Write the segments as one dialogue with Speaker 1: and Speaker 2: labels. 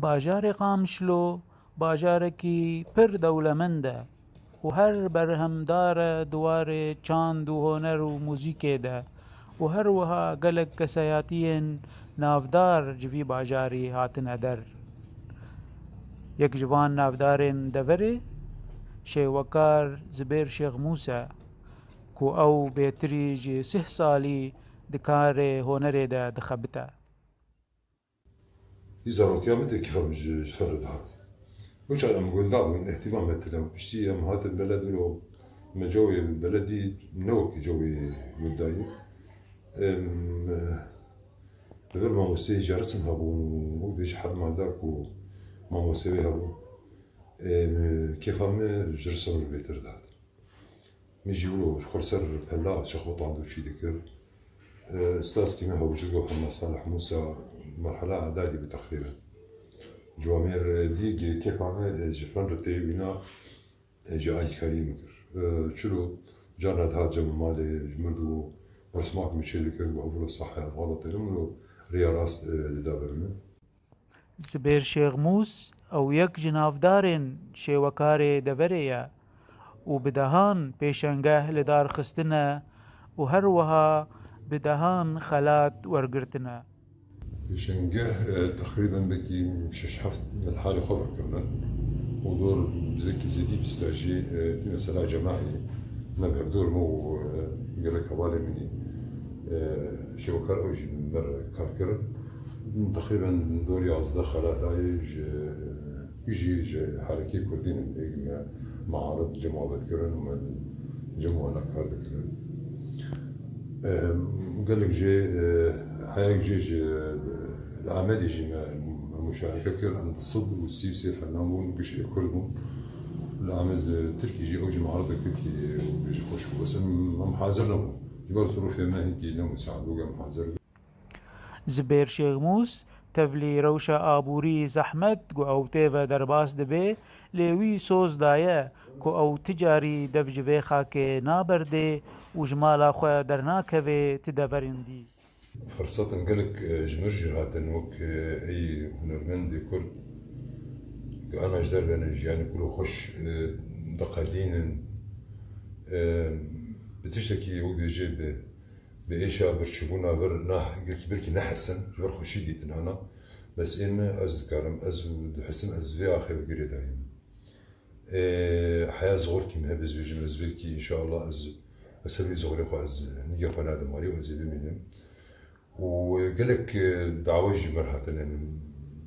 Speaker 1: باژارێ قامشلۆ باژارێکی پر دەوڵەمەندە و هەر بەرهەمدارە دوارێ چاند و هۆنەر و موزیکێدا و هەروەها گەلک کەسایەتیên ناودار جivî باژارî hatine der. Yek ji van navdarên deverê şêwekar Zibêr Şêxmûs e ku ew bêtirî ji 30 salî di karê honerê de dixebite.
Speaker 2: يزارات متى كيف فرد هات وش أنا مقول دابون اهتمام مثلا بشتي أم هات البلد ولو مجوي بلدي نوك جوي مداي غير ما مستوي جارسم هبون وبيش حد ما ذاك وما مستوي هبون كيف هم جرسم البيتر دات ميجي ولو خرسر بلا شخبط عنده شي ذكر استاذ كيما هو جزء محمد صالح موسى مرحلة إعدادي بتقريبا جوامير ديجي كيف عمل جفن رتي بنا جاي كريم كر شلو جانا هذا جم مالي جمردو ورسمات مشي كر وأول صحة غلط يرملو رياراس دابرنا
Speaker 1: Zibêr Şêxmûs ew yek ji navdarên şêwekarê deverê ye û bi dehan pêşengeh li darxistin e û her wiha bi dehan xelat wergirtin e.
Speaker 2: بشنجه تقريبا بكي شش حفت من الحالة خبر كنا ودور زكي زيدي بستاجي مثلا جماعي نبهر دور مو قال لك حوالي مني شوكر اوجي مر كاركر تقريبا دوري أصدق خلات يجي حركي كردين معارض جماعة بذكرن ومن جماعة نكار ذكرن قال لك جي حياك جي العمل يجي مشاركة كر عند الصد والسيف فنامون بيش كردون العمل تركي جي أوجي معارض كتي وبيش خوش بس محاضر نمو جبر ظروف ما هيك نمو ساعدوجا محاضر.
Speaker 1: Zibêr Şêxmûs tevlî rewşa aborî zehmet got ew têve derbas dibe lê wî soz daye ku ew ti carî dev ji vê xakê naberdê û ji mala xwe dernakeve ti deverên dî.
Speaker 2: فرصة قالك جمرجي هاتن وك أي هنرمندي كرد أنا أجدر بين يعني كله خش دقادين بتشتكي ودي جيب بإيشا برشبونا بر نح قلت بركي نحسن جبر خوشي ديتن أنا بس إن أذكرم أز حسن أز في آخر قري دايم حياة صغرتي مها بزوجي مزبلكي إن شاء الله أز أسوي صغري خو أز نيجا فنادم مالي وأزيد منهم وقال لك دعوة جمر هاتنا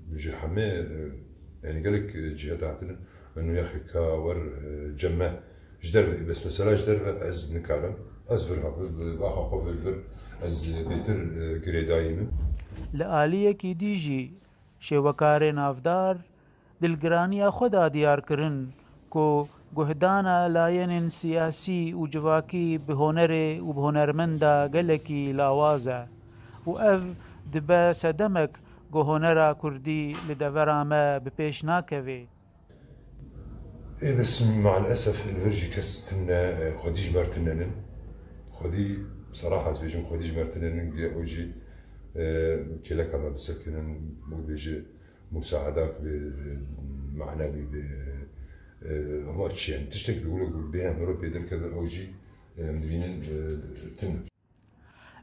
Speaker 2: بيجي حماه يعني قال لك جهات هاتنا انه يا اخي كاور جمع جدر بس مثلا جدر از نكارم از فرها باخا خوف الفر از بيتر قريدايم
Speaker 1: لآلiyekî dî jî şêwekarê navdar dilgiraniya xwe da diyar kirin ku guhdana layên siyasî û civakî bi honerê û bi honermenda gelekî lawaz e û ev dibe sedemek ku honera Kurdî li devera me bi pêş nakeve.
Speaker 2: بس مع الاسف الفرجي كستنا خديج مرتنن خدي بصراحه بيجم خديج مرتنن اوجي كلك ما بسكنن بيجي مساعدات معنوي ب هما تشين تشتكي بيقولوا بها مرو بيدك اوجي مدينين تن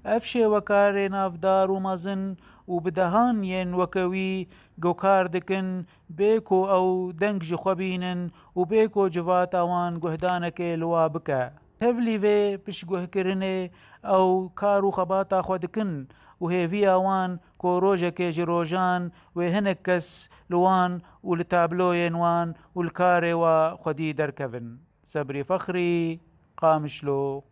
Speaker 1: ev şêwekarê navdar û mezin û bi dehan yên weke wî gokar dikin bê ku ew deng ji xwe bînin û bê ku civata wan guhdanekê li wa bike. Tevlî vê piştguhkirinê ew kar û xebata xwe dikin û hêviya wan ku rojekê ji rojan wê hinek kes li wan û li tabloyên wan û li karê wa xwedî derkevin. Sebrî Fexrî, Qamişlo.